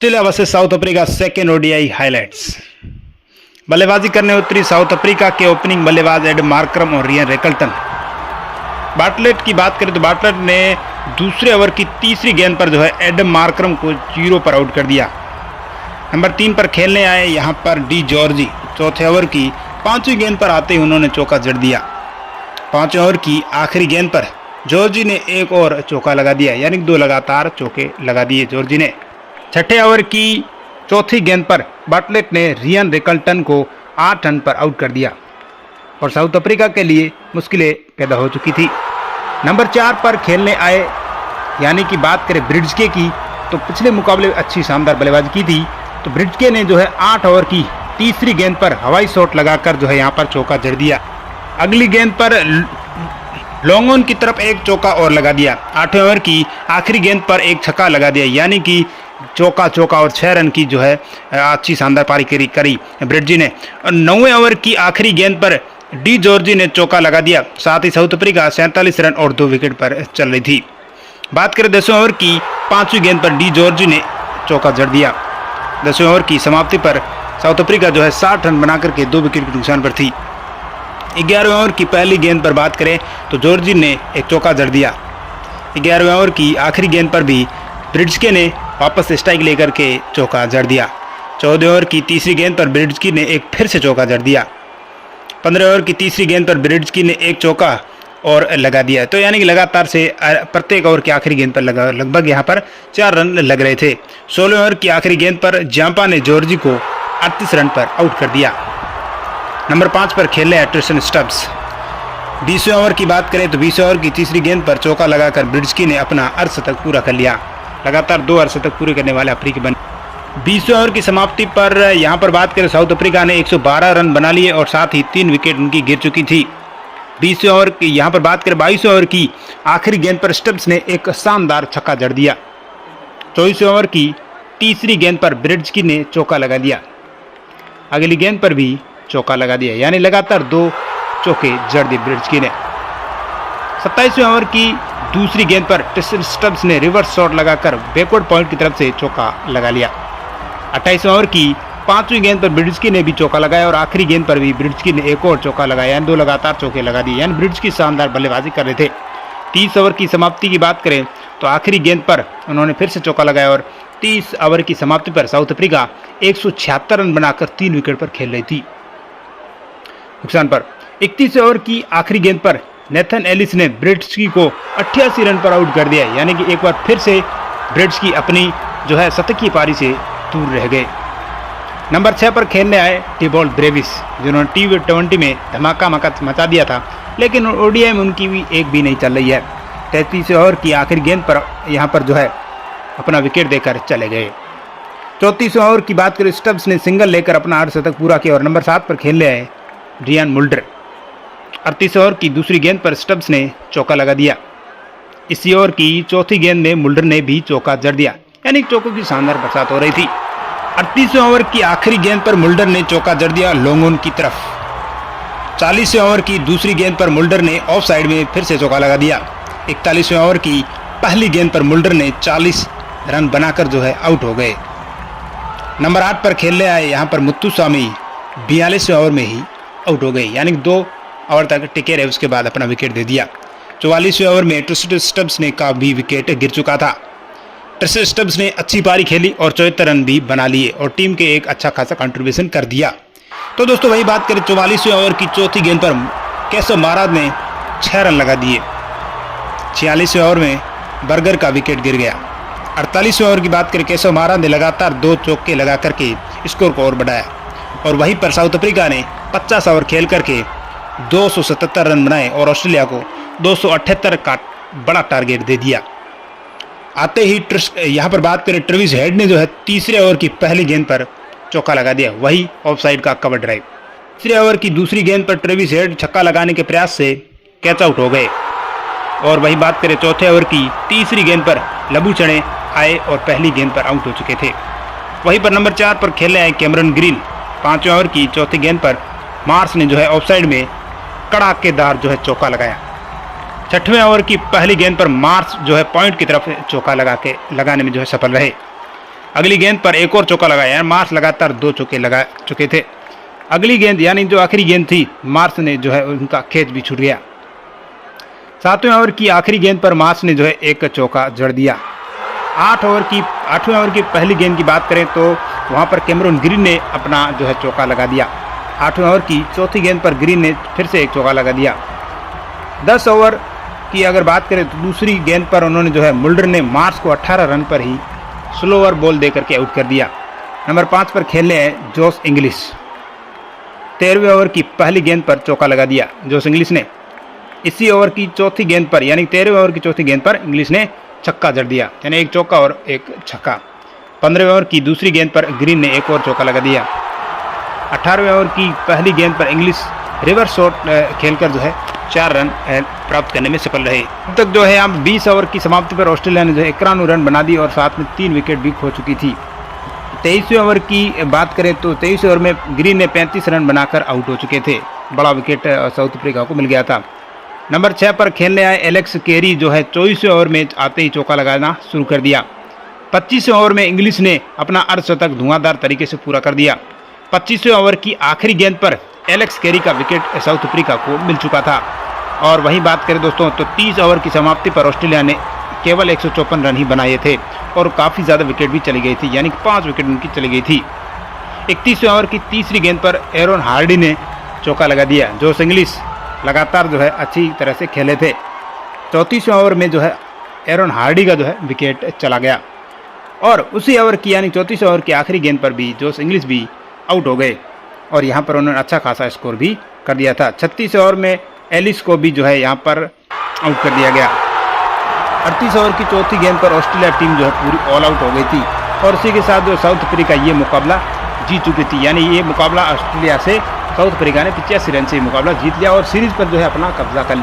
Australia versus south Africa second ODI highlights. बल्लेबाजी करने उतरी साउथ अफ्रीका के ओपनिंग बल्लेबाज एडम मार्करम और रियन रिकल्टन। बार्टलेट की बात करें तो बार्टलेट ने दूसरे ओवर की तीसरी गेंद पर एडम मार्करम को 0 पर आउट कर दिया। नंबर 3 पर खेलने आए यहां पर डी जॉर्जी। चौथे ओवर की 5वीं गेंद पर आते ही उन्होंने चौका जड़ दिया। 5वें ओवर की आखिरी गेंद पर जॉर्जी ने एक और चौका लगा दिया, यानी 2 लगातार चौके लगा दिए जॉर्जी ने। 6ठे ओवर की चौथी गेंद पर बार्टलेट ने रियन रिकल्टन को 8 रन पर आउट कर दिया और साउथ अफ्रीका के लिए मुश्किलें पैदा हो चुकी थी। नंबर 4 पर खेलने आए यानी कि बात करें ब्रिड्जके की, तो पिछले मुकाबले अच्छी शानदार बल्लेबाजी की थी। तो ब्रिड्जके ने 8 ओवर की तीसरी गेंद पर हवाई शॉट लगाकर यहाँ पर चौका जड़ दिया। अगली गेंद पर लॉन्ग ऑन की तरफ एक चौका और लगा दिया। 8वें ओवर की आखिरी गेंद पर एक छक्का लगा दिया, यानी कि चौका और 6 रन की अच्छी शानदार पारी करी ब्रिड्जी ने। और 9वें ओवर की आखिरी गेंद पर डी जॉर्जी ने चौका लगा दिया। साथ ही साउथ अफ्रीका 47 रन और 2 विकेट पर चल रही थी। बात करें 10वें ओवर की 5वीं गेंद पर डी जॉर्जी ने चौका जड़ दिया। 10वें ओवर की समाप्ति पर साउथ अफ्रीका 60 रन बनाकर के 2 विकेट के नुकसान पर थी। 11वें ओवर की पहली गेंद पर बात करें तो जॉर्जी ने एक चौका जड़ दिया। 11वें ओवर की आखिरी गेंद पर भी ब्रिड्जके ने वापस स्ट्राइक लेकर के चौका जड़ दिया। 14वें ओवर की तीसरी गेंद पर ब्रिड्जके ने एक फिर से चौका जड़ दिया। 15वें ओवर की तीसरी गेंद पर ब्रिड्जके ने एक चौका और लगा दिया। तो यानी कि लगातार से प्रत्येक ओवर की आखिरी गेंद पर लगभग यहाँ पर 4 रन लग रहे थे। 16वें ओवर की आखिरी गेंद पर जांपा ने जॉर्जी को 38 रन पर आउट कर दिया। नंबर 5 पर खेल रहे ट्रिस्टन स्टब्स। 20वें ओवर की बात करें तो 20वें ओवर की तीसरी गेंद पर चौका लगाकर ब्रिड्जके ने अपना अर्धशतक पूरा कर लिया। लगातार 2 अर्धशतक पूरे करने वाले अफ्रीकी बने। 20वें ओवर की समाप्ति पर यहां पर बात करें साउथ अफ्रीका ने 112 रन बना लिए और साथ ही 3 विकेट उनकी गिर चुकी थी। 20वें ओवर की यहां पर बात करें 22वें ओवर की आखिरी गेंद पर स्टब्स ने एक शानदार छक्का जड़ दिया। 24वें ओवर की तीसरी गेंद पर ब्रिड्जके ने चौका लगा दिया। अगली गेंद पर भी चौका लगा दिया, यानी लगातार 2 चौके जड़ दिए ब्रिड्जके ने। 27वें ओवर की दूसरी गेंद पर ट्रिस्टन स्टब्स ने रिवर्स शॉट लगाकर बैकवर्ड पॉइंट की तरफ से चौका लगा लिया। 28वें ओवर की 5वीं गेंद पर ब्रिड्जके ने भी चौका लगाया और आखिरी गेंद पर भी ब्रिड्जके ने एक और चौका लगाया, यानी 2 लगातार चौके लगा दिए, यानी ब्रिड्जके शानदार बल्लेबाजी कर रहे थे। 30 ओवर की समाप्ति की बात करें तो आखिरी गेंद पर उन्होंने फिर से चौका लगाया और 30 ओवर की समाप्ति पर साउथ अफ्रीका 176 रन बनाकर 3 विकेट पर खेल रही थी नुकसान पर। 31वें ओवर की आखिरी गेंद पर नेथन एलिस ने ब्रिड्जके को 88 रन पर आउट कर दिया, यानी कि एक बार फिर से ब्रिड्जके अपनी शतकीय पारी से दूर रह गए। नंबर 6 पर खेलने आए टिबॉल्ट ब्रेविस, जिन्होंने T20 में धमाका मचा दिया था, लेकिन ओडीआई में उनकी भी एक भी नहीं चल रही है। 33वें ओवर की आखिरी गेंद पर यहाँ पर अपना विकेट देकर चले गए। 34वें ओवर की बात करें स्टब्स ने सिंगल लेकर अपना अर्धशतक पूरा किया और नंबर 7 पर खेलने आए रियान मुल्डर। 38वें ओवर की दूसरी गेंद पर स्टब्स ने चौका लगा दिया। इसी ओवर की चौथी गेंद में मुल्डर ने भी चौका जड़ दिया, यानी चौकों की शानदार बरसात हो रही थी। 38वें ओवर की आखिरी गेंद पर मुल्डर ने चौका जड़ दिया लॉन्ग ऑन की तरफ। 40वें ओवर की दूसरी गेंद पर मुल्डर ने ऑफ साइड में फिर से चौका लगा दिया। 41वें ओवर की पहली गेंद पर मुल्डर ने 40 रन बनाकर आउट हो गए। नंबर 8 पर खेलने आए यहाँ पर मुत्तुस्वामी 42वें ओवर में ही आउट हो गए, यानी 2 ओवर तक टिके रहे, उसके बाद अपना विकेट दे दिया। 44वें ओवर में ट्रिस्टन स्टब्स ने का भी विकेट गिर चुका था। ट्रिस्टन स्टब्स ने अच्छी पारी खेली और 74 रन भी बना लिए और टीम के एक अच्छा खासा कंट्रीब्यूशन कर दिया। तो दोस्तों वही बात करें 44वें ओवर की चौथी गेंद पर केशव महाराज ने 6 रन लगा दिए। 46वें ओवर में बर्गर का विकेट गिर गया। 48वें ओवर की बात करें केशव महाराज ने लगातार 2 चौके लगा करके स्कोर को और बढ़ाया और वहीं पर साउथ अफ्रीका ने 50 ओवर खेल करके 277 रन बनाए और ऑस्ट्रेलिया को 278 का बड़ा टारगेट दे दिया। आते ही यहाँ पर बात करें ट्रेविस हेड ने तीसरे ओवर की पहली गेंद पर चौका लगा दिया, वही ऑफसाइड का कवर ड्राइव। तीसरे ओवर की दूसरी गेंद पर ट्रेविस हेड छक्का लगाने के प्रयास से कैच आउट हो गए और वही बात करें चौथे ओवर की तीसरी गेंद पर लबू चढ़े आए और पहली गेंद पर आउट हो चुके थे। वहीं पर नंबर 4 पर खेलने आए कैमरन ग्रीन। 5वें ओवर की चौथी गेंद पर मार्स ने ऑफसाइड में कड़ाकेदार चौका लगाया। 6वें ओवर की पहली गेंद पर मार्स पॉइंट की तरफ चौका लगाने में सफल रहे। अगली गेंद पर एक और चौका लगाया, मार्श लगातार 2 चौके लगा चुके थे। अगली गेंद यानी जो आखिरी गेंद थी, मार्श ने जो है उनका कैच भी छूट गया। 7वें ओवर की आखिरी गेंद पर मार्श ने जो है एक चौका जड़ दिया। 8वें ओवर की पहली गेंद की बात करें तो वहां पर कैमरून ग्रीन ने अपना जो है चौका लगा दिया। 8वें ओवर की चौथी गेंद पर ग्रीन ने फिर से एक चौका लगा दिया। 10 ओवर की अगर बात करें तो दूसरी गेंद पर उन्होंने जो है मुल्डर ने मार्श को 18 रन पर ही स्लोअर बॉल देकर के आउट कर दिया। नंबर 5 पर खेलने हैं जोश इंग्लिश। 13वें ओवर की पहली गेंद पर चौका लगा दिया जोश इंग्लिश ने। इसी ओवर की चौथी गेंद पर यानी 13वें ओवर की चौथी गेंद पर इंग्लिश ने छक्का जड़ दिया, यानी एक चौका और एक छक्का। 15वें ओवर की दूसरी गेंद पर ग्रीन ने एक और चौका लगा दिया। 18वें ओवर की पहली गेंद पर इंग्लिश रिवर्स शॉट खेलकर जो है 4 रन प्राप्त करने में सफल रहे। अब तक जो है यहाँ 20 ओवर की समाप्ति पर ऑस्ट्रेलिया ने जो 91 रन बना दी और साथ में 3 विकेट भी खो चुकी थी। 23वें ओवर की बात करें तो 23वें ओवर में ग्रीन ने 35 रन बनाकर आउट हो चुके थे। बड़ा विकेट साउथ अफ्रीका को मिल गया था। नंबर 6 पर खेलने आए एलेक्स कैरी जो है 24वें ओवर में आते ही चौका लगाना शुरू कर दिया। 25वें ओवर में इंग्लिश ने अपना अर्धशतक धुआंधार तरीके से पूरा कर दिया। 25वें ओवर की आखिरी गेंद पर एलेक्स कैरी का विकेट साउथ अफ्रीका को मिल चुका था। और वहीं बात करें दोस्तों तो 30 ओवर की समाप्ति पर ऑस्ट्रेलिया ने केवल 154 रन ही बनाए थे और काफ़ी ज़्यादा विकेट भी चली गई थी, यानी 5 विकेट उनकी चली गई थी। 31वें ओवर की तीसरी गेंद पर एरोन हार्डी ने चौका लगा दिया। जोश इंग्लिश लगातार जो है अच्छी तरह से खेले थे। 34वें ओवर में जो है एरोन हार्डी का जो है विकेट चला गया और उसी ओवर की यानी 34वें ओवर की आखिरी गेंद पर भी जोश इंग्लिश भी आउट हो गए और यहाँ पर उन्होंने अच्छा खासा स्कोर भी कर दिया था। 36वें ओवर में एलिस को भी जो है यहाँ पर आउट कर दिया गया। 38 ओवर की चौथी गेंद पर ऑस्ट्रेलिया टीम जो है पूरी ऑल आउट हो गई थी और इसी के साथ जो साउथ अफ्रीका ये मुकाबला जीत चुकी थी, यानी ये मुकाबला ऑस्ट्रेलिया से साउथ अफ्रीका ने 85 रन से मुकाबला जीत लिया और सीरीज पर जो है अपना कब्जा कर लिया।